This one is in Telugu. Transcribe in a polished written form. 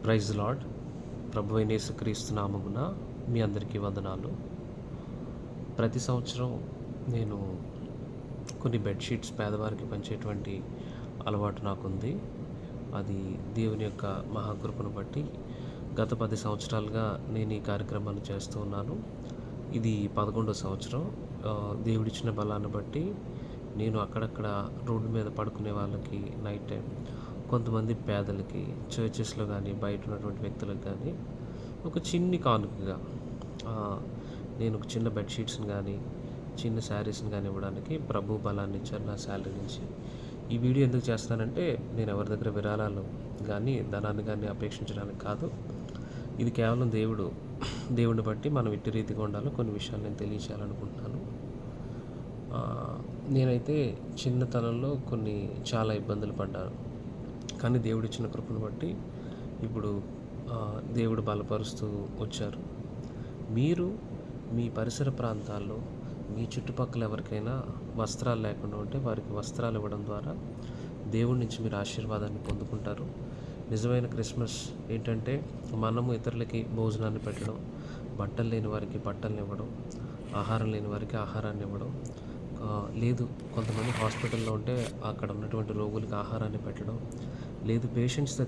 Praise lord. ప్రభువైన యేసుక్రీస్తు నామమున మీ అందరికీ వందనాలు. ప్రతి సంవత్సరం నేను కొన్ని బెడ్షీట్స్ పేదవారికి పంచేటువంటి అలవాటు నాకుంది. అది దేవుని యొక్క మహాకృపను బట్టి గత 10 సంవత్సరాలుగా నేను ఈ కార్యక్రమాన్ని చేస్తూ ఉన్నాను. ఇది 11వ సంవత్సరం. దేవుడిచ్చిన బలాన్ని బట్టి నేను అక్కడక్కడ రోడ్డు మీద పడుకునే వాళ్ళకి నైట్ టైం, కొంతమంది పేదలకి, చర్చెస్లో కానీ బయట ఉన్నటువంటి వ్యక్తులకు కానీ ఒక చిన్ని కానుకగా నేను ఒక చిన్న బెడ్షీట్స్ని కానీ చిన్న శారీస్ని కానీ ఇవ్వడానికి ప్రభు బలాన్ని ఇచ్చారు నా శాలరీ నుంచి. ఈ వీడియో ఎందుకు చేస్తానంటే నేను ఎవరి దగ్గర విరాళాలు కానీ ధనాన్ని కానీ అపేక్షించడానికి కాదు. ఇది కేవలం దేవుడిని బట్టి మనం ఇట్టి రీతిగా ఉండాలో కొన్ని విషయాలు నేను తెలియచేయాలనుకుంటున్నాను. నేనైతే చిన్నతనంలో చాలా ఇబ్బందులు పడ్డాను. కానీ దేవుడిచ్చిన కృపను బట్టి ఇప్పుడు దేవుడు బలపరుస్తూ వచ్చారు. మీరు మీ పరిసర ప్రాంతాల్లో మీ చుట్టుపక్కల ఎవరికైనా వస్త్రాలు లేకుండా ఉంటే వారికి వస్త్రాలు ఇవ్వడం ద్వారా దేవుడి నుంచి మీరు ఆశీర్వాదాన్ని పొందుకుంటారు. నిజమైన క్రిస్మస్ ఏంటంటే మనము ఇతరులకి భోజనాన్ని పెట్టడం, బట్టలు లేని వారికి బట్టలు ఇవ్వడం, ఆహారం లేని వారికి ఆహారాన్ని ఇవ్వడం, లేదు కొంతమంది హాస్పిటల్లో ఉంటే అక్కడ ఉన్నటువంటి రోగులకి ఆహారాన్ని పెట్టడం, లేదు పేషెంట్స్ దగ్గరికి